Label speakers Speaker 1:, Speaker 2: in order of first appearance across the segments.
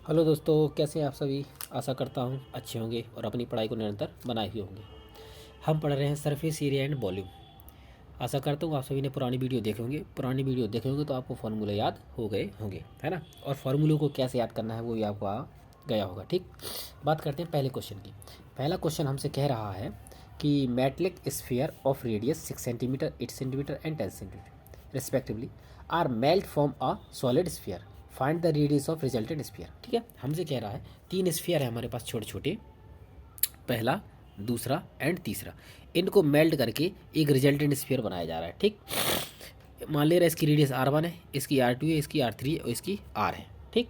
Speaker 1: Hello दोस्तों, कैसे हैं आप सभी। आशा करता हूँ अच्छे होंगे और अपनी पढ़ाई को निरंतर बनाए हुए होंगे। हम पढ़ रहे हैं सरफेस एरिया एंड वॉल्यूम। आशा करता हूँ आप सभी ने पुरानी वीडियो देखे होंगे तो आपको फार्मूले याद हो गए होंगे, है ना। और फार्मूलों को कैसे याद करना है वो भी आपको आ गया होगा। ठीक, बात करते हैं पहले क्वेश्चन की। पहला क्वेश्चन हमसे कह रहा है कि metallic sphere of radius 6 centimetre, 8 centimetre and 10 centimetre respectively are melt from a solid sphere, find the radius of resultant sphere. ठीक है, हमसे कह रहा है तीन स्फीयर है हमारे पास छोटे छोटे, पहला, दूसरा एंड तीसरा। इनको मेल्ट करके एक रिजल्टेंट स्फीयर बनाया जा रहा है। ठीक, मान ले रहा है इसकी रेडियस R1 है, इसकी R2 है, इसकी R3 और इसकी R है। ठीक,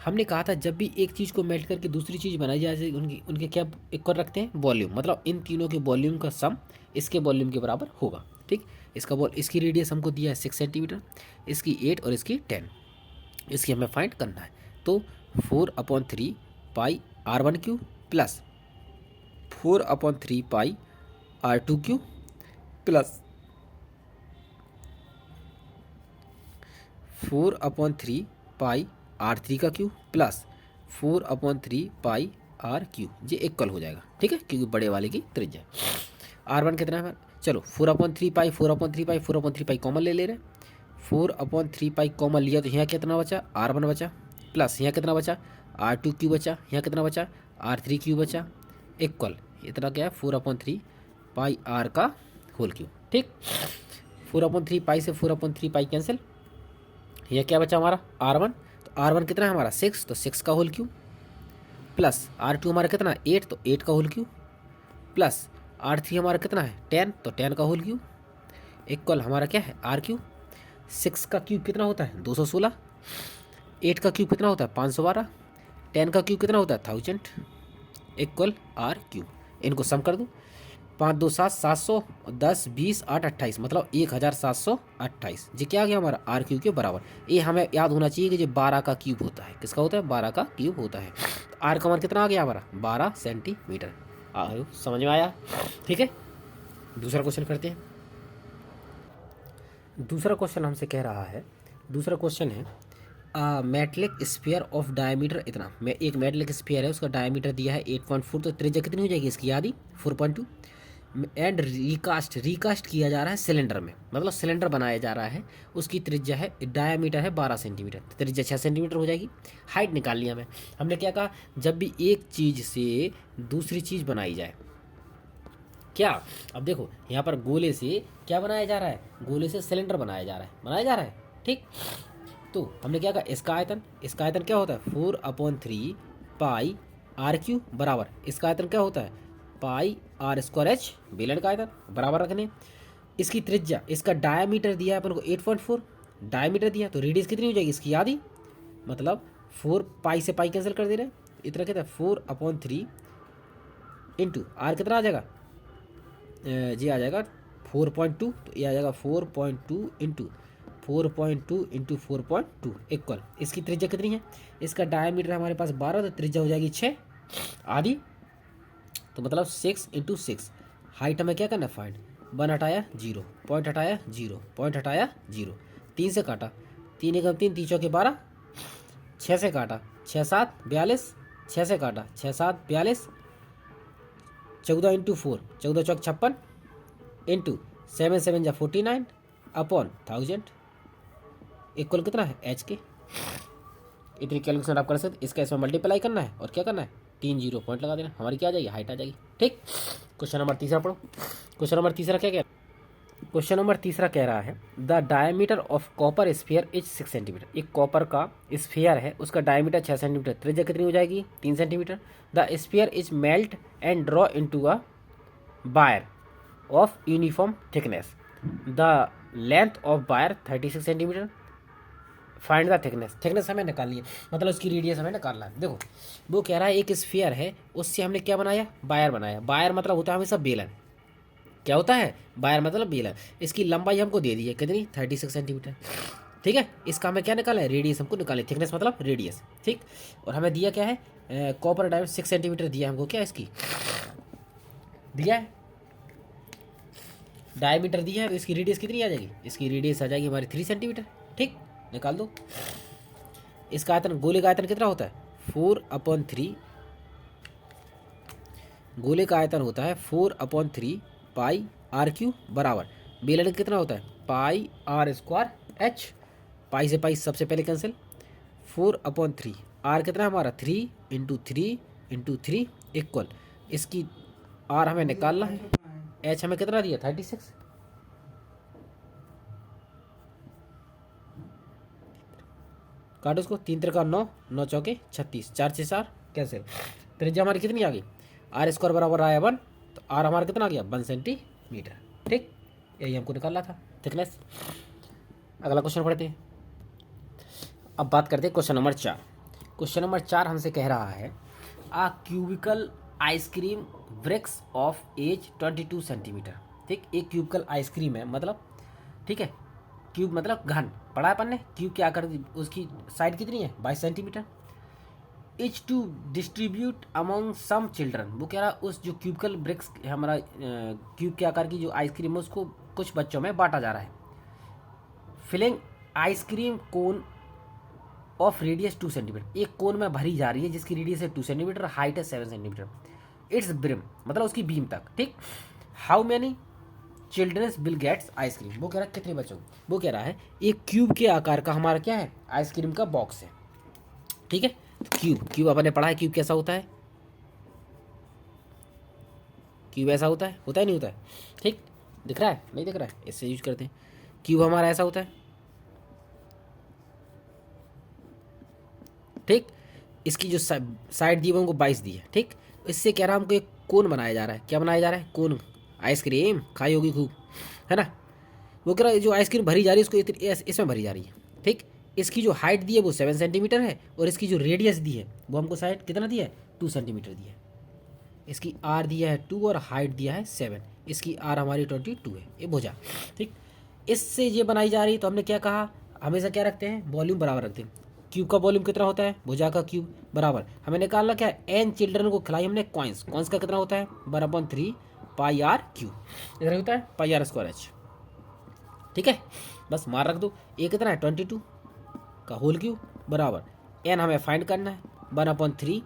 Speaker 1: हमने कहा था जब भी एक चीज़ को मेल्ट करके दूसरी चीज़ बनाई जाए उनकी उनके क्या इक्वल रखते हैं, वॉल्यूम। मतलब इन तीनों के वॉल्यूम का सम इसके वॉल्यूम के बराबर होगा। ठीक, इसकी रेडियस हमको दिया है 6 सेंटीमीटर, इसकी 8 और इसकी 10। इसकी हमें फाइंड करना है। तो 4/3 पाई R1 क्यू प्लस 4/3 पाई R2 क्यू प्लस 4/3 पाई R3 का क्यू प्लस 4/3 पाई R क्यू, ये इक्वल हो जाएगा। ठीक है, क्योंकि बड़े वाले की त्रिज्या R1 कितना है। चलो 4/3 पाई 4/3 पाई 4/3 पाई कॉमन ले रहे हैं। 4/3 पाई कॉमन लिया तो यहाँ कितना बचा, R1 बचा, प्लस यहाँ कितना बचा, R2 क्यू बचा, यहाँ कितना बचा, R3 क्यू बचा, इक्वल इतना क्या है 4/3 पाई R का होल क्यू। ठीक, 4/3 पाई से 4/3 पाई कैंसिल, यह क्या बचा हमारा R1। तो R1 कितना है हमारा 6, तो 6 का होल क्यू प्लस R2 हमारा कितना 8, तो 8 का होल क्यू प्लस R3 हमारा कितना है 10, तो 10 का होल क्यू इक्वल हमारा क्या है R क्यू। 6 का क्यूब कितना होता है 216, 8 का क्यूब कितना होता है 512, 10 का क्यूब कितना होता है 1000 इक्वल R क्यू। इनको सम कर दूँ, 5 2 7 700, 10 20 8 28, मतलब 1728। जी क्या आ गया हमारा R क्यू के बराबर। ये हमें याद होना चाहिए कि जो 12 का क्यूब होता है, किसका होता है 12 का क्यूब होता है। तो R का मान कितना आ गया हमारा 12 सेंटीमीटर। समझ में आया। ठीक है, दूसरा क्वेश्चन करते हैं। दूसरा क्वेश्चन हमसे कह रहा है, दूसरा क्वेश्चन है मेटलिक स्फीयर ऑफ डायमीटर इतना। मैं एक मेटलिक स्फीयर है, उसका डायमीटर दिया है 8.4, तो त्रिज्या कितनी हो जाएगी इसकी आधी 4.2। एंड रिकास्ट किया जा रहा है सिलेंडर में, मतलब सिलेंडर बनाया जा रहा है, उसकी त्रिज्या है डायमीटर है 12 सेंटीमीटर, त्रिज्या 6 सेंटीमीटर हो जाएगी। हाइट निकाल लिया हमने क्या कहा, जब भी एक चीज़ से दूसरी चीज़ बनाई जाए, क्या, अब देखो यहाँ पर गोले से क्या बनाया जा रहा है, गोले से सिलेंडर बनाया जा रहा है। ठीक, तो हमने क्या कहा, इसका आयतन क्या होता है 4/3 पाई R क्यू बराबर, इसका आयतन क्या होता है पाई R²H, बेलन का आयतन बराबर रखने। इसकी त्रिज्या, इसका डायमीटर दिया है अपन को 8.4, डायमीटर दिया तो रेडियस कितनी हो जाएगी इसकी आधी, मतलब 4 पाई से पाई कैंसिल कर दे रहे हैं, इतना कहता है 4/3 इंटू R कितना आ जाएगा, जी आ जाएगा 4.2, तो ये आ जाएगा 4.2 इंटू 4.2 इक्वल, इसकी त्रिज्या कितनी है, इसका डायमीटर हमारे पास 12, तो त्रिज्या हो जाएगी 6 आधी, तो मतलब 6 × 6। हाइट हमें क्या करना है फाइंड, 1 हटाया 0, पॉइंट हटाया 0, पॉइंट हटाया 0, 3 से काटा, 3 एकम 3, 3 चौके 12, 6 से काटा 6 7 42, 6 से काटा 6 7 42, 14 × 4, 14 चौक 56 इंटू 7 7 जा 49 अपॉन 1000 इक्वल कितना है एच के। इतनी कैलकुलेशन आप कर सकते, इसका इसमें मल्टीप्लाई करना है और क्या करना है 3 0 पॉइंट लगा देना, हमारी क्या आ जाएगी हाइट आ जाएगी। ठीक, क्वेश्चन नंबर तीसरा पढ़ो। क्वेश्चन नंबर तीसरा क्या कह रहा है, क्वेश्चन नंबर तीसरा कह रहा है the diameter of copper sphere is 6 centimetre. एक कॉपर का स्फीयर है, उसका डायमीटर 6 सेंटीमीटर, त्रिज्या कितनी हो जाएगी 3 centimetre. The sphere is melt and draw into a wire of uniform thickness, the length of wire 36 centimetre, find the thickness हमें निकालनी है, मतलब उसकी रेडियस हमें निकालना है। देखो वो कह रहा है एक स्फीयर है, उससे हमने क्या बनाया बायर बनाया, बायर मतलब होता है हमेशा बेलन, क्या होता है बायर मतलब बेलन। इसकी लंबाई हमको दे दी है कितनी 36 सेंटीमीटर। ठीक है, इसका हमें क्या निकाला है रेडियस हमको निकाले, थिकनेस मतलब रेडियस। ठीक, और हमें दिया क्या है कॉपर डायमीटर 6 सेंटीमीटर दिया हमको, क्या इसकी दिया है डायमीटर दिया है, तो इसकी रेडियस कितनी आ जाएगी, इसकी रेडियस आ जाएगी हमारी 3 सेंटीमीटर। ठीक, निकाल दो। इसका आयतन, गोले का आयतन कितना होता है 4/3 गोले का आयतन होता है 4/3 पाई आर क्यू बराबर बेलन कितना होता है pi are square H. Pi से पाई सबसे पहले कैंसिल। 4/3 आर कितना है हमारा 3 × 3 इक्वल इसकी आर हमें निकालना है, एच हमें कितना दिया 36। काटो इसको, 3 × 9 9 चौके 36 4 से 4 कैंसिल। त्रिज्या हमारी कितनी आ गई आर स्क्वायर बराबर आया 1, तो आर हमारा कितना आ गया 1 सेंटीमीटर। ठीक, यही हमको निकालना था थिकनेस। अगला क्वेश्चन पढ़ते हैं। अब बात करते हैं क्वेश्चन नंबर 4। क्वेश्चन नंबर 4 हमसे कह रहा है a cubical ice cream bricks of edge 22 centimetre. ठीक, एक क्यूबिकल आइसक्रीम है मतलब, ठीक है, क्यूब मतलब घन, पढ़ा है अपन ने। क्यूब क्या कर उसकी साइड कितनी है 22 centimetre. Each to distribute among some children, वो कह रहा उस जो क्यूबिकल ब्रिक्स हमारा क्यूब के आकार की जो आइसक्रीम है उसको कुछ बच्चों में बांटा जा रहा है। Filling ice cream cone of radius 2 centimetre, एक कोन में भरी जा रही है जिसकी रेडियस है 2 सेंटीमीटर, हाइट है 7 सेंटीमीटर। इट्स ब्रिम मतलब उसकी बीम तक। ठीक, how many childrens will gets ice cream, वो कह रहा है कितने बच्चों, वो कह रहा है एक क्यूब के आकार का हमारा क्या है आइसक्रीम का बॉक्स है। ठीक है, तो क्यूब अपन ने पढ़ा है क्यूब कैसा होता है, क्यूब ऐसा होता है नहीं होता है। ठीक, दिख रहा है नहीं दिख रहा है, इससे यूज करते हैं। क्यूब हमारा ऐसा होता है। ठीक, इसकी जो साइड दी है उनको 22 दी है। ठीक, इससे कह रहा है हमको एक कोन बनाया जा रहा है। क्या बनाया जा रहा है कोन, आइसक्रीम खाई होगी खूब, है ना। वो कह रहा है जो आइसक्रीम भरी जा रही है उसको इसमें भरी जा रही है। ठीक, इसकी जो हाइट दी है वो 7 सेंटीमीटर है और इसकी जो रेडियस दी है वो हमको साइड कितना दिया है 2 सेंटीमीटर दिया है। इसकी आर दिया है 2 और हाइट दिया है 7, इसकी आर हमारी 22 है, ये भुजा। ठीक, इससे ये बनाई जा रही है, तो हमने क्या कहा हमेशा क्या रखते हैं वॉल्यूम बराबर रखते हैं। क्यूब का वॉल्यूम कितना होता है भुजा का क्यूब बराबर हमें निकालना क्या है एन चिल्ड्रन को खिलाई हमने कॉइन्स, कॉइन्स का कितना होता है 1/3 पाई आर क्यूब, इधर होता है पाई आर स्क्वायर एच। ठीक है, बस मार रख दो। ए कितना है 22 का होल क्यूब बराबर एन हमें फाइंड करना है 1/3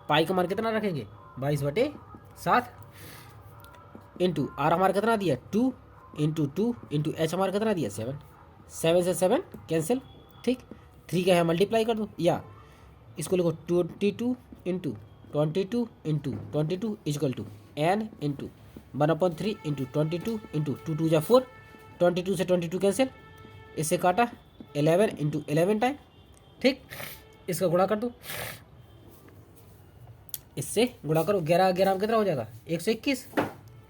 Speaker 1: पाई का मान कितना रखेंगे 22/7 इंटू आर हमारा कितना दिया 2 इंटू 2 इंटू एच हमारा कितना दिया 7, 7 से 7 कैंसिल। ठीक, 3 का है मल्टीप्लाई कर दो या इसको लिखो 22 into 22 into 22 equal to n into 1/3 into 22 into 2 2 4, 22 से 22 कैंसिल, इससे काटा 11 इंटू 11 टाइम। ठीक, इसका गुणा कर दो, इससे गुणा करो 11 11 में कितना हो जाएगा 121,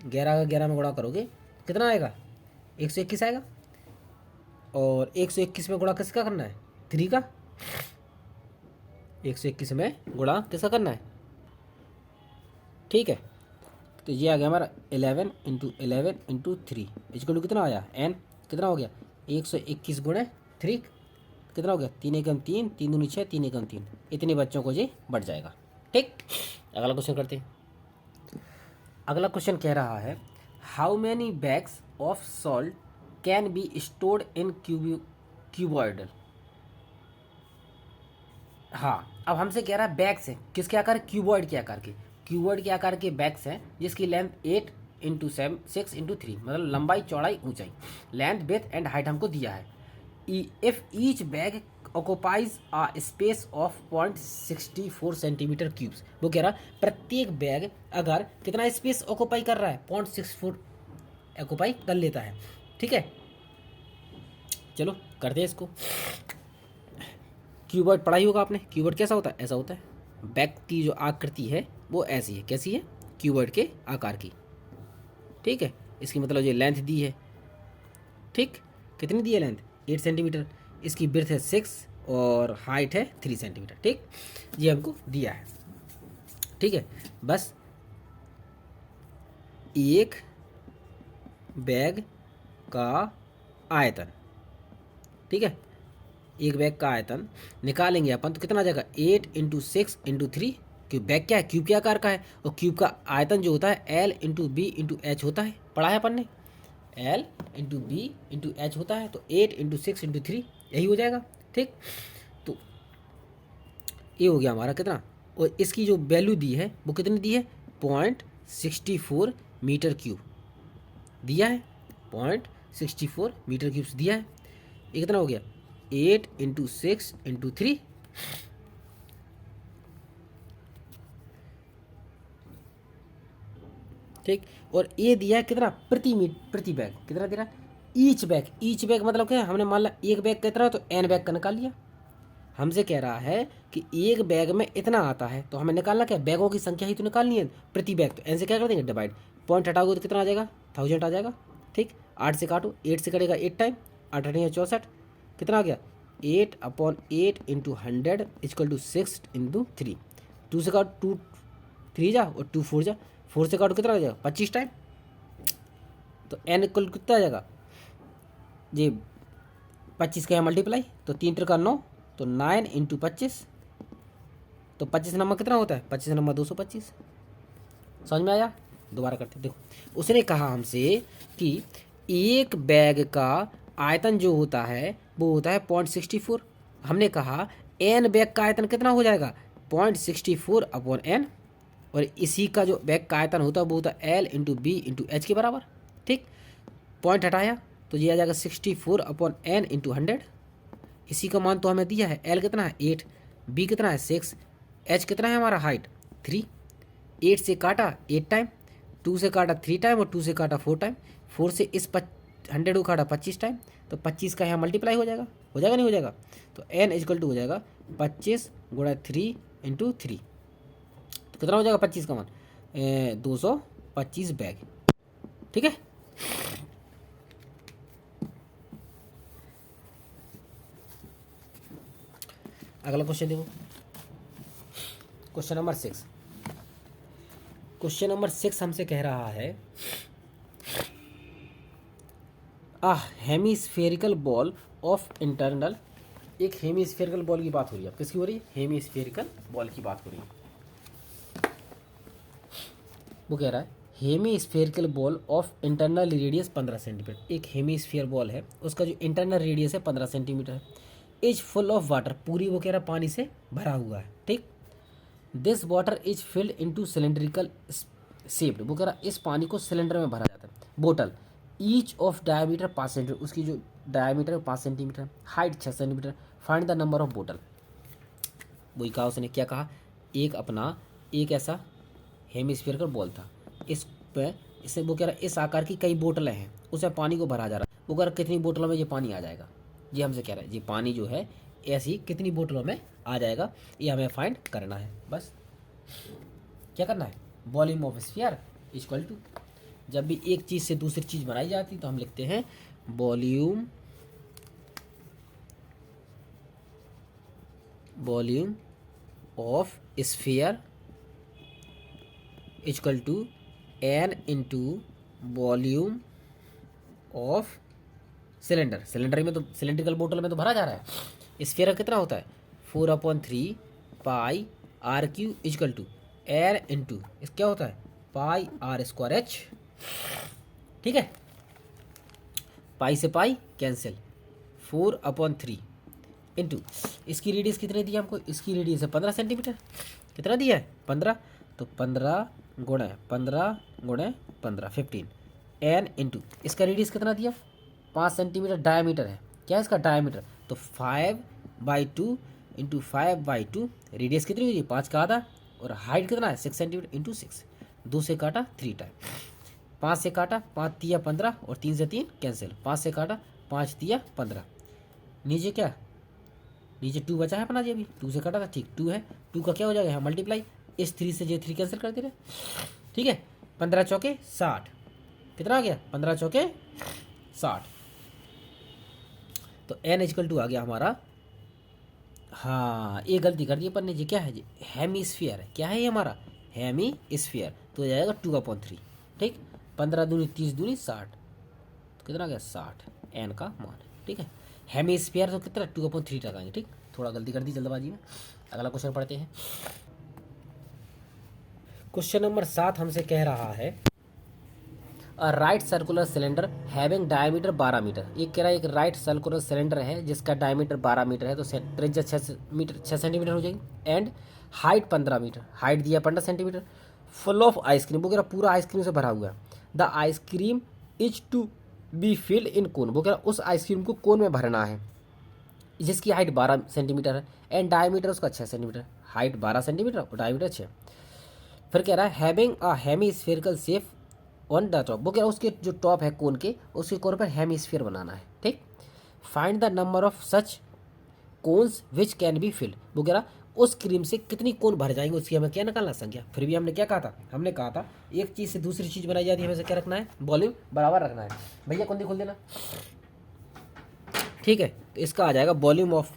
Speaker 1: 11 का 11 में गुणा करोगे कितना आएगा 121 आएगा। और 121 में गुणा किसका करना है 3 का, 121 में गुणा किसका करना है। ठीक है, तो ये आ गया हमारा 11 इंटू 11 इंटू 3 इजकल टू कितना आया एन कितना हो गया 121 गुणे 3 कितना हो गया 3 एकम 3 3 दूनी 6 3 एकम 3, इतने बच्चों को ये बढ़ जाएगा। ठीक, अगला क्वेश्चन करते हैं। अगला क्वेश्चन कह रहा है how many bags of salt can be stored in cuboidal. हाँ, अब हमसे कह रहा है बैग्स हैं किसके आकार क्यूबॉइड के आकार के, क्यूबॉइड के आकार के बैग्स हैं जिसकी लेंथ 8 इंटू 6 इंटू 3 मतलब लंबाई चौड़ाई ऊंचाई, लेंथ बेथ एंड हाइट हमको दिया है। If each bag occupies a space of 0.64 centimetre cubes, वो कह रहा प्रत्येक बैग अगर कितना स्पेस ऑक्यूपाई कर रहा है 0.64 ऑक्यूपाई कर लेता है। ठीक है, चलो करते हैं इसको। क्यूबॉइड पढ़ा ही होगा आपने, क्यूबॉइड कैसा होता है ऐसा होता है, बैग की जो आकृति है वो ऐसी है, कैसी है क्यूबॉइड के आकार की। ठीक है, इसकी मतलब ये लेंथ दी है। ठीक, कितनी दी है लेंथ 8 सेंटीमीटर, इसकी ब्रेथ है 6 और हाइट है 3 सेंटीमीटर। ठीक, ये हमको दिया है। ठीक है, बस एक बैग का आयतन, ठीक है, एक बैग का आयतन निकालेंगे अपन तो कितना आ जाएगा 8 इंटू 6 इंटू 3, क्योंकि बैग क्या है क्यूब के आकार का है और क्यूब का आयतन जो होता है L into B into H होता है, पढ़ा है अपन ने, L into B into H होता है, तो 8 इंटू 6 इंटू 3 यही हो जाएगा। ठीक, तो ये हो गया हमारा कितना, और इसकी जो वैल्यू दी है वो कितनी दी है, 0.64 मीटर क्यूब दिया है, 0.64 मीटर क्यूब दिया है। ये कितना हो गया, 8 × 6 × 3, ठीक। और ये दिया है कितना, प्रति बैग कितना दे रहा है, ईच बैग मतलब क्या है, हमने मान ला एक बैग कितना तो n बैग का निकाल लिया। हमसे कह रहा है कि एक बैग में इतना आता है, तो हमें निकालना क्या, बैगों की संख्या ही तो निकालनी है प्रति बैग। तो n से क्या कर देंगे डिवाइड, पॉइंट हटाओगे तो कितना आ जाएगा, 1000 आ जाएगा, ठीक। 8 से काटो, 8 से कटेगा 8 टाइम, 8 8 64, कितना आ गया, 8/8 × 100 = 6 × 3। 2 से काटो, 2 3 जा और 2 4 जा, 4 से काटो कितना आ जाएगा 25 टाइम। तो n इक्वल कितना आ जाएगा, ये 25 का है मल्टीप्लाई, तो 3 × 9, तो 9 × 25, तो 25 नंबर कितना होता है, 25 नंबर 225। समझ में आया, दोबारा करते देखो। उसने कहा हमसे कि एक बैग का आयतन जो होता है वो होता है 0.64। हमने कहा n बैग का आयतन कितना हो जाएगा, 0.64/n, और इसी का जो बैग का आयतन होता है वो होता है L × B × H के बराबर, ठीक। पॉइंट हटाया तो ये आ जाएगा 64/n × 100। इसी का मान तो हमें दिया है, L कितना है 8, B कितना है 6, H कितना है हमारा हाइट 3। 8 से काटा 8 टाइम, 2 से काटा 3 टाइम और 2 से काटा 4 टाइम, 4 से इस 100 को काटा 25 टाइम, तो 25 का यहाँ मल्टीप्लाई हो जाएगा, नहीं हो जाएगा। तो n = हो जाएगा 25 × 3 × 3, तो कितना हो जाएगा 25 का मान 225 बैग, ठीक है। अगला क्वेश्चन देखो, क्वेश्चन नंबर 6। क्वेश्चन नंबर 6 हमसे कह रहा है हेमीस्फेरिकल बॉल ऑफ इंटरनल, एक हेमीस्फेरिकल बॉल की बात हो रही है, किसकी हो रही है, हेमीस्फेरिकल बॉल की बात हो रही है। वो कह रहा है hemispherical ball of internal radius 15 centimetre, एक हेमीस्फेयर बॉल है, उसका जो इंटरनल रेडियस है 15 सेंटीमीटर है, इज फुल ऑफ वाटर, पूरी वो कह रहा पानी से भरा हुआ है, ठीक। This water is filled into cylindrical shaped, वो कह रहा इस पानी को सिलेंडर में भरा जाता है। बोतल ईच ऑफ डायमीटर 5 सेंटीमीटर, उसकी जो डायमीटर है 5 centimetre, height 6 centimetre, find the number of बोतल। वही कहा उसने, क्या कहा, एक ऐसा हेमिस्फीयरिकल बॉल था, इस पे इसे वो कह रहा है इस आकार की कई बोतलें हैं, उसमें पानी को भरा जा रहा है। वो कह रहा कितनी बोतलों में ये पानी आ जाएगा, ये हमसे कह रहा है ये पानी जो है ऐसी कितनी बोतलों में आ जाएगा, ये हमें फाइंड करना है। बस क्या करना है, volume of sphere equal to, जब भी एक चीज़ से दूसरी चीज़ बनाई जाती तो हम लिखते हैं volume of sphere equal to n into volume of cylinder. Cylinder में तो सिलेंड्रिकल बोतल में तो भरा जा रहा है। स्फीयर का कितना होता है 4/3 pi r cube equal to r into इस क्या होता है पाई आर स्क्वायर एच, ठीक है। पाई से पाई कैंसिल, 4/3 इंटू इसकी रेडियस कितनी दी है हमको, इसकी रेडियस है 15 सेंटीमीटर, कितना दिया है 15, तो 15 गुणे 15 एन इंटू इसका रेडियस कितना दिया 5 सेंटीमीटर डायमीटर है, क्या है इसका डायमीटर, तो 5/2 इंटू 5/2 रेडियस कितनी हुई 5 का आधा, और हाइट कितना है 6 सेंटीमीटर इंटू 6, 2 से काटा 3 टाइम, 5 से काटा 5 तिया 15 और 3 से 3 कैंसिल, 5 से काटा 5 तिया 15, नीचे क्या नीचे 2 बचा है अपना, जी अभी 2 से काटा था, ठीक 2 है, 2 का क्या हो जाएगा यहाँ मल्टीप्लाई, इस 3 से ये 3 कैंसिल कर दे रहे, ठीक है। 15 चौके 60, कितना आ गया 15 चौके 60, तो n इक्वल टू आ गया हमारा, हाँ ये गलती कर दी अपन ने, जी क्या है जी हेमीस्फीयर है, क्या है ये हमारा हेमीस्फीयर, तो हो जाएगा 2/3, ठीक। 15 दूनी 30 दूनी 60, तो कितना आ गया 60 n का मान, ठीक है। हेमीस्फीयर तो कितना 2/3 लगाएंगे, ठीक। थोड़ा गलती कर दी जल्दबाजी में। अगला क्वेश्चन पढ़ते हैं। क्वेश्चन नंबर 7 हमसे कह रहा है right circular cylinder having diameter 12 metre. ये कह रहा है एक राइट सर्कुलर सिलेंडर है जिसका डायमीटर 12 मीटर है, तो त्रिज्या 6 सेंटीमीटर हो जाएगी, एंड हाइट 15 मीटर, हाइट दिया 15 सेंटीमीटर। फुल ऑफ आइसक्रीम, वो कह रहा पूरा आइसक्रीम से भरा हुआ है। The ice cream is to be filled in cone, वो कह रहा उस आइसक्रीम को कोन में भरना है जिसकी हाइट 12 सेंटीमीटर है, एंड डायमीटर उसका 6 सेंटीमीटर, हाइट 12 सेंटीमीटर और डायमीटर 6। फिर कह रहा है having a hemispherical shape on the top, वो कह रहा है उसके जो टॉप है कोन के, उसके कोन पर हेमी स्फीयर बनाना है। ठीक, find the number of such cones which can be filled, वो कह रहा उस क्रीम से कितनी कोन भर जाएंगे उसकी हमें क्या निकालना संख्या। फिर भी हमने क्या कहा था, हमने कहा था एक चीज़ से दूसरी चीज़ बनाई जाती है, हमें से क्या रखना है, वॉल्यूम बराबर रखना है। भैया कुंदी खोल देना। ठीक है, तो इसका आ जाएगा volume of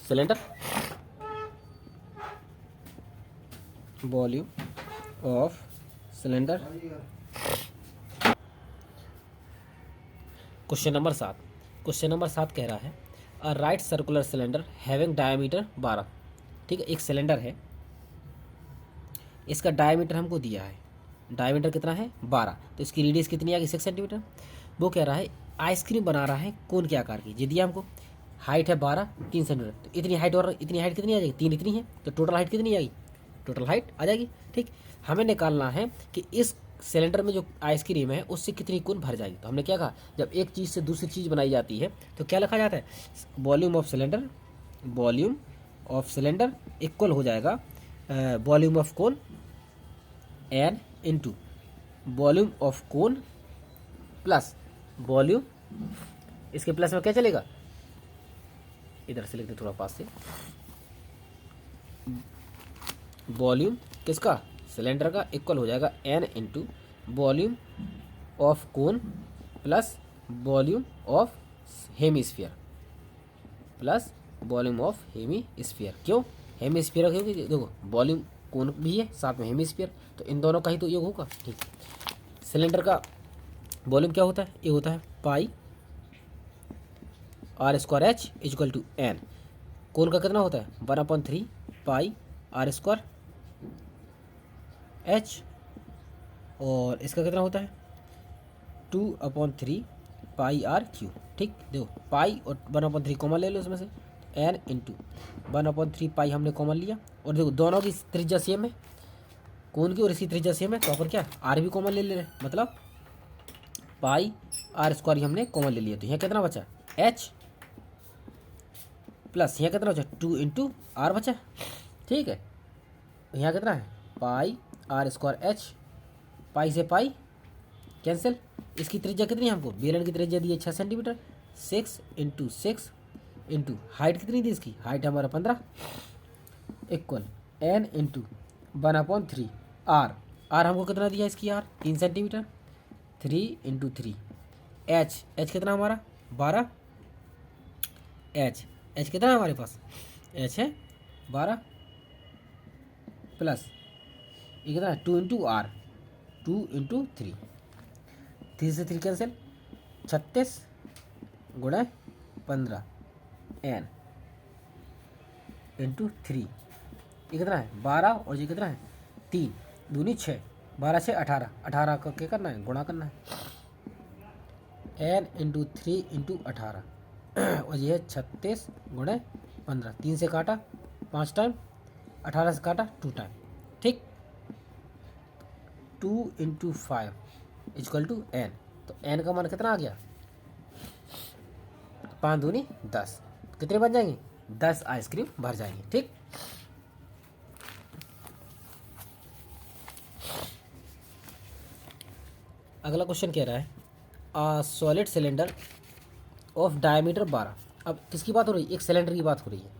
Speaker 1: cylinder, volume of cylinder. Question number 7, question number 7 कह रहा है अ right circular cylinder having diameter 12। ठीक है, एक सिलेंडर है, इसका डायमीटर हमको दिया है, डायमीटर कितना है 12, तो इसकी रेडियस कितनी आ गई 6 सेंटीमीटर। वो कह रहा है आइसक्रीम बना रहा है कोन के आकार की, ये दिया हमको, हाइट है 12, 3 सेंटीमीटर, तो इतनी हाइट और इतनी हाइट कितनी आ जाएगी, 3 इतनी है, तो टोटल हाइट कितनी आएगी, टोटल हाइट आ जाएगी। ठीक, हमें निकालना है कि इस सिलेंडर में जो आइसक्रीम है उससे कितनी कोन भर जाएगी। तो हमने क्या कहा, जब एक चीज़ से दूसरी चीज़ बनाई जाती है तो क्या लिखा जाता है, volume of cylinder, volume of cylinder equal हो जाएगा volume of cone n into volume of cone plus volume, इसके प्लस में क्या चलेगा, इधर से लिख दे थोड़ा पास से, वॉल्यूम किसका, सिलेंडर का, इक्वल हो जाएगा n into volume of cone plus volume of hemisphere, plus volume of hemisphere. क्यों हेमीस्फीयर, क्योंकि देखो वॉल्यूम कोन भी है साथ में हेमीस्फीयर, तो इन दोनों का ही तो योग होगा। ठीक, सिलेंडर का वॉल्यूम क्या होता है, ये होता है pi are square h is equal to n, cone का कितना होता है 1/3 पाई आर स्क्वायर एच, और इसका कितना होता है 2/3 पाई आर क्यू। ठीक, देखो पाई और 1/3 कॉमन ले लो इसमें से, एन इंटू 1/3 पाई हमने कॉमन लिया, और देखो दोनों की त्रिज्या सेम है, कोन की और इसकी त्रिज्या सेम है, तो अपन क्या आर भी कॉमन ले ले रहे, मतलब पाई आर स्क्वायर हमने कॉमन ले लिया, तो यहाँ कितना बचा एच प्लस यहाँ कितना बचा 2 इंटू आर बचा। ठीक है, यहाँ कितना है pi are square H, pi से पाई कैंसिल, इसकी त्रिज्या कितनी है हमको, बेलन की त्रिज्या दी है 6 सेंटीमीटर, 6 इंटू 6 इंटू हाइट कितनी थी इसकी, हाइट हमारा 15 equal n into 1/3 R, R हमको कितना दिया इसकी R 3 centimetre, 3 into 3 H, H कितना हमारा 12, एच कितना है हमारे पास, एच है 12 प्लस ये कितना है 2 इंटू आर, 2 इंटू 3, 3 से 3 कैंसिल, 36 गुणा 15 एन इंटू 3, ये कितना है 12 और ये कितना है 3 दूनी 6, 12 6 18, 18 का क्या करना है गुणा करना है, एन इंटू 3 इंटू 18 और ये है 36 गुणे 15, 3 से काटा 5 टाइम, 18 से काटा 2 टाइम। ठीक, 2 इंटू 5 इजक्वल टू एन, तो एन का मान कितना आ गया 5 दूनी 10, कितने बन जाएंगे 10 आइसक्रीम भर जाएंगे। ठीक, अगला क्वेश्चन कह रहा है a solid cylinder of diameter 12, अब किसकी बात हो रही है, एक सिलेंडर की बात हो रही है,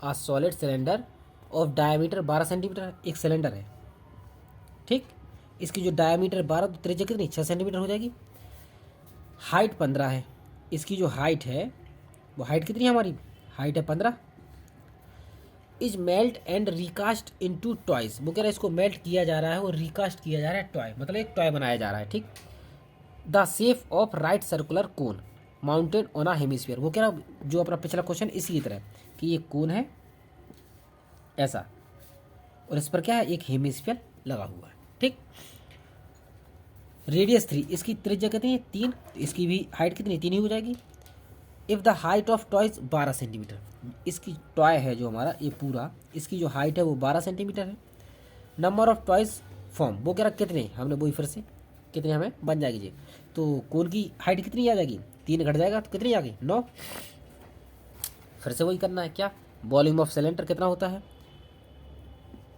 Speaker 1: a solid cylinder of diameter 12 centimetre, एक सिलेंडर है। ठीक, इसकी जो डायमीटर 12, तो त्रिज्या कितनी 6 सेंटीमीटर हो जाएगी, हाइट 15 है, इसकी जो हाइट है वो हाइट कितनी है हमारी, हाइट है 15, is melt and recast into toys, वो कह रहा है इसको मेल्ट किया जा रहा है और रिकास्ट किया जा रहा है टॉय, मतलब एक टॉय बनाया जा रहा है। ठीक, the shape of right circular cone mounted on a hemisphere, वो कह रहा जो अपना पिछला क्वेश्चन इसी की तरह कि ये कोन है ऐसा और इस पर क्या है एक हेमिस्फीयर लगा हुआ है। ठीक, रेडियस 3, इसकी त्रिज्या कितनी है 3, तो इसकी भी हाइट कितनी 3 ही हो जाएगी। If the height of toy 12 centimetre, इसकी टॉय है जो हमारा ये पूरा, इसकी जो हाइट है वो 12 सेंटीमीटर है। नंबर ऑफ टॉयज फॉर्म, वो कह रहा कितने, हमने वही फिर से कितने हमें बन जाएगी जी। तो कोन की हाइट कितनी आ जाएगी 3 घट जाएगा तो कितनी आ गई 9। फिर से वही करना है क्या, वॉल्यूम ऑफ सिलेंडर कितना होता है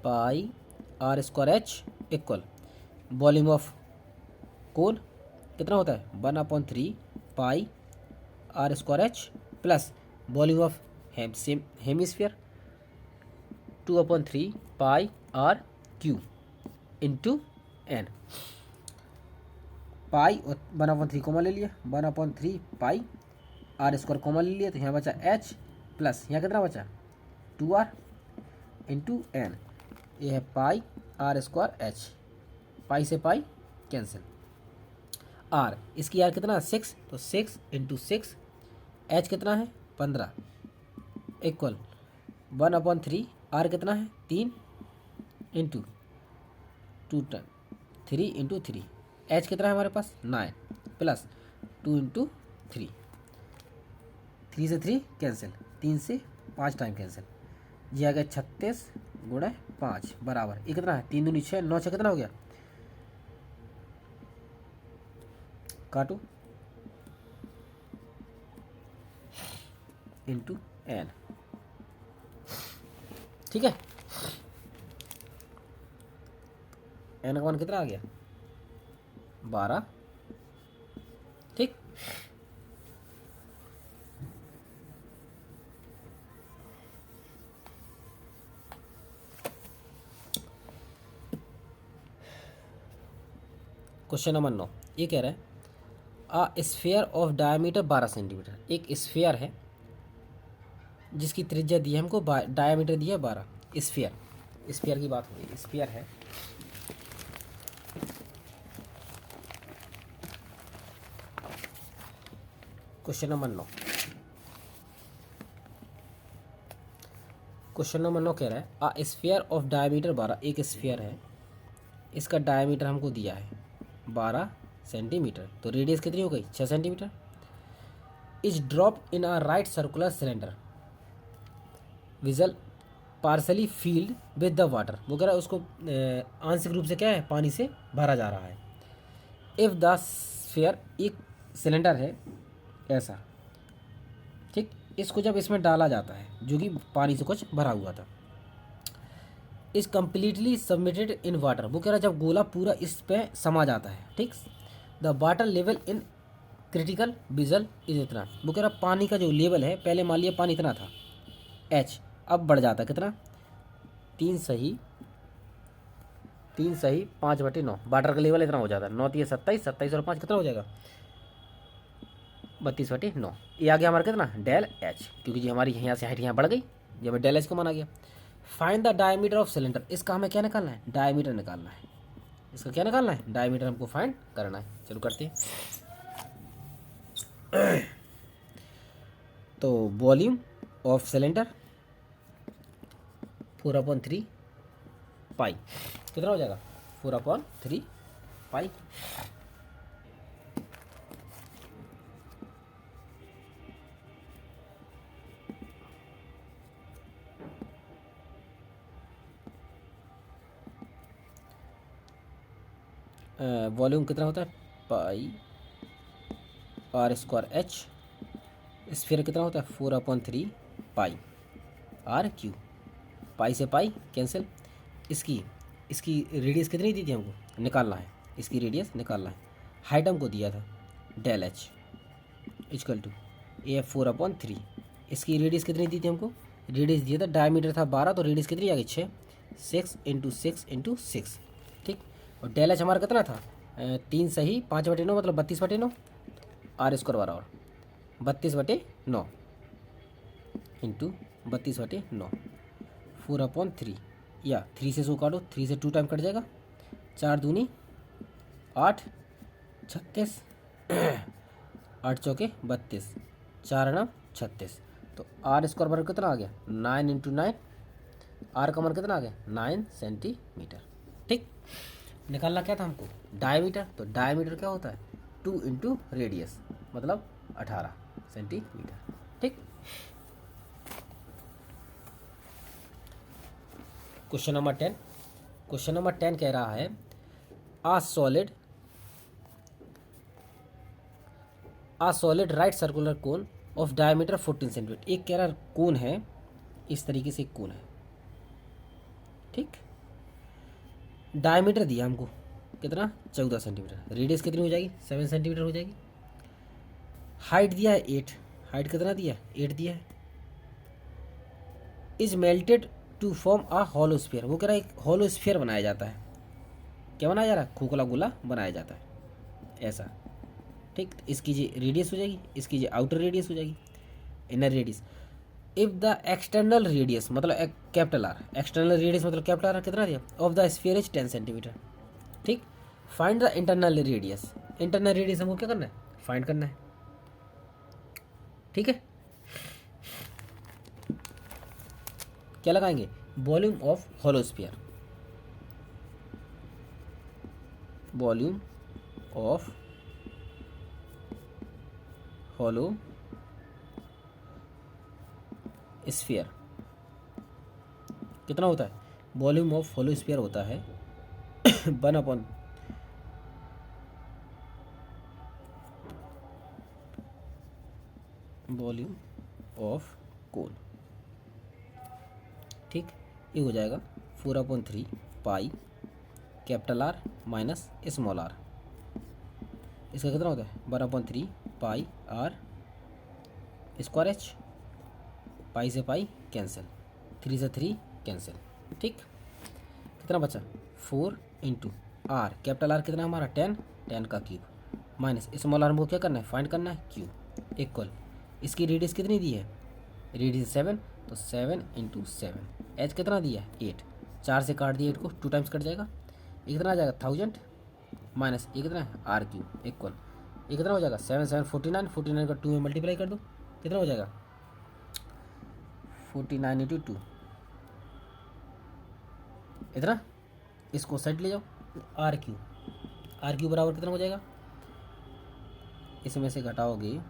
Speaker 1: pi are square h equal volume of cone कितना होता है 1/3 pi are square h plus volume of hemisphere 2/3 pi r cube into n. Pi और 1/3 कॉमन ले लिया, 1/3 पाई आर स्क्वायर कॉमन ले लिया, तो यहाँ बचा एच प्लस यहाँ कितना बचा 2r इंटू एन। ये है pi are square H, pi से पाई कैंसिल, आर इसकी आर कितना 6, तो 6 इंटू 6, एच कितना है 15 इक्वल 1/3 आर कितना है 3 इंटू 3 इंटू 3, एच कितना है हमारे पास 9 प्लस 2 इंटू 3, 3 से 3 कैंसिल, 3 से 5 टाइम कैंसिल, जी आ गया 36 गुणे 5 बराबर ये कितना है 3 दूनी 6, 9 6 कितना हो गया, काटो इंटू एन। ठीक है, एन का मान कितना आ गया 12। ठीक, क्वेश्चन नंबर 9 ये कह रहा है a sphere of diameter 12 centimetre, एक स्फीयर है जिसकी त्रिज्या दी है हमको, डायमीटर दिया है 12। स्फीयर, स्फीयर की बात हो रही है, स्फीयर है क्वेश्चन नंबर 9। क्वेश्चन नंबर 9 कह रहा है अ स्फीयर ऑफ डायमीटर 12, एक स्फीयर है इसका डायमीटर हमको दिया है 12 सेंटीमीटर, तो रेडियस कितनी हो गई 6 centimetre. Is drop in a right circular cylinder vessel partially filled with the water, वो कह रहा है उसको आंशिक रूप से क्या है पानी से भरा जा रहा है। इफ़ द स्फीयर, एक सिलेंडर है ऐसा, ठीक, इसको जब इसमें डाला जाता है जो कि पानी से कुछ भरा हुआ था, is completely submitted in water, वो कह रहा है जब गोला पूरा इस पे समा जाता है, ठीक, the water level in critical vigil is इतना, वो कह रहा पानी का जो लेवल है पहले मान लिया पानी इतना था एच, अब बढ़ जाता है कितना 3 सही 5/9, वाटर का लेवल इतना हो जाता है 9 3 27, 27 और 5 कितना हो जाएगा 32/9। ये आ गया हमारा कितना डेल एच, क्योंकि जी हमारी यहाँ से हाइट यहाँ बढ़ गई जब डेल एच को माना गया। Find the diameter of cylinder, इसका हमें क्या निकालना है डायमीटर निकालना है, इसका क्या निकालना है डायमीटर हमको फाइंड करना है। चलो करते हैं। तो वॉल्यूम ऑफ सिलेंडर 4/3 पाई कितना हो जाएगा 4/3 पाई। वॉल्यूम कितना होता है pi are square H, sphere कितना होता है 4/3 पाई आर क्यू, पाई से पाई कैंसिल, इसकी इसकी रेडियस कितनी दी थी हमको निकालना है, इसकी रेडियस निकालना है, हाइट हमको दिया था डेल एच इक्वल टू ए 4/3, इसकी रेडियस कितनी दी थी हमको, रेडियस दिया था डायमीटर था 12, तो रेडियस कितनी आ गई 6, 6 इंटू 6 इंटू 6, ठीक, और डेल एच हमारा कितना था 3 सही 5/9 मतलब 32/9, आर स्क्वायर बराबर 32/9 इंटू 32/9 4/3, या 3 से 100 काटो, 3 से 2 टाइम कट जाएगा, 4 दूनी 8 36 8 चौके 32, 4 9 36, तो आर स्क्वायर बराबर कितना आ गया 9 इंटू 9, आर का मान कितना आ गया 9 सेंटीमीटर। ठीक, निकालना क्या था हमको, डायमीटर। तो डायमीटर क्या होता है, 2 इंटू रेडियस, मतलब 18 सेंटीमीटर। ठीक। Question number 10। क्वेश्चन नंबर 10 कह रहा है a solid right circular cone of diameter 14 centimetre. एक कह रहा कोन है, इस तरीके से एक कोन है, ठीक। डायमीटर दिया हमको कितना, 14 सेंटीमीटर। रेडियस कितनी हो जाएगी, 7 सेंटीमीटर हो जाएगी। हाइट दिया है 8, हाइट कितना दिया है, 8 दिया है। Is melted to form a hollow sphere. वो कह रहा है एक हॉलो स्फीयर बनाया जाता है। क्या बनाया जा रहा है, खोखला गोला बनाया जाता है ऐसा, ठीक। इसकी जी रेडियस हो जाएगी, इसकी जी आउटर रेडियस हो जाएगी, inner radius. If the external radius मतलब कैपिटल आर, एक्सटर्नल रेडियस मतलब कैपिटल आर कितना दिया, of the sphere is 10 centimetre, ठीक। Find the internal radius. Internal radius हमको क्या करना है, फाइंड करना है, ठीक है। क्या लगाएंगे, volume of hollow sphere, volume of hollow sphere कितना होता है, वॉल्यूम ऑफ हॉलो स्फीयर होता है 1 अपॉन वॉल्यूम ऑफ कोन, ठीक। ये हो जाएगा 4/3 pi capital R minus small R. इसका कितना होता है, 1/3 pi are square H, pi से पाई कैंसिल, 3 से 3 कैंसिल, ठीक। कितना बचा, 4 इंटू आर, कैपिटल आर कितना हमारा 10, 10 का क्यूब माइनस स्मॉल आर को क्या करना है, फाइंड करना है, क्यूब इक्वल। इसकी रेडियस कितनी दी है, रेडियस 7, तो 7 इंटू 7। एच कितना दिया है, 8, 4 से काट दिया 8 को, 2 टाइम्स कट जाएगा। ये कितना आ जाएगा 1000 माइनस ये कितना है आर क्यूब इक्वल, ये कितना हो जाएगा 7 7 49, 49 का 2 में मल्टीप्लाई कर दो, कितना हो जाएगा 49 इंटू 2 इतना। इसको सेट ले जाओ, आर क्यू बराबर कितना हो जाएगा, इसमें से घटाओगे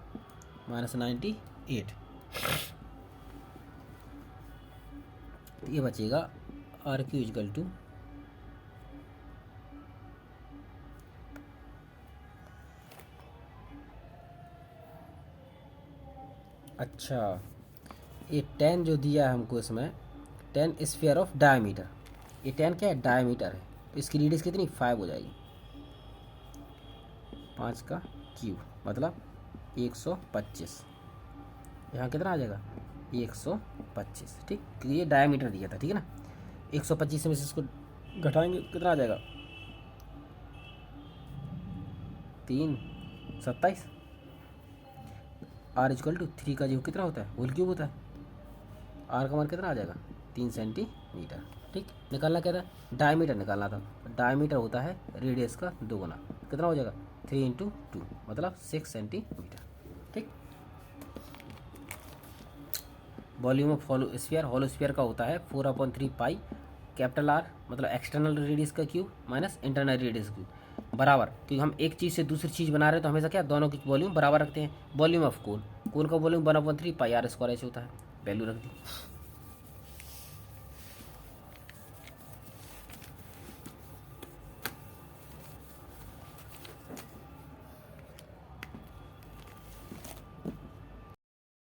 Speaker 1: -98, ये बचेगा आर क्यू इजकल टू अच्छा ये 10 जो दिया है हमको इसमें 10 स्फीयर ऑफ डायमीटर, ये 10 क्या है, डायमीटर है। तो इसकी रेडियस कितनी 5 हो जाएगी, 5 का क्यूब मतलब 125। यहाँ कितना आ जाएगा 125, ठीक। ये डायमीटर दिया था, ठीक है ना। 125 में से इसको घटाएंगे कितना आ जाएगा 327। आर इक्वल टू 3 का जो कितना होता है, होल क्यूब होता है। आर का मान कितना आ जाएगा 3 सेंटीमीटर, ठीक। निकालना क्या था, डायमीटर निकालना था। डायमीटर होता है रेडियस का 2 गुना, कितना हो जाएगा 3 इंटू 2 मतलब 6 सेंटीमीटर, ठीक। वॉल्यूम ऑफ हॉलो स्फीयर का होता है 4/3 पाई कैपिटल आर मतलब एक्सटर्नल रेडियस का cube minus internal radius cube बराबर, क्योंकि हम एक चीज़ से दूसरी चीज़ बना रहे हैं तो हमेशा क्या दोनों की वॉल्यूम बराबर रखते हैं। वॉल्यूम ऑफ कोन का volume 1/3 pi are square H होता है, वैल्यू रख दी।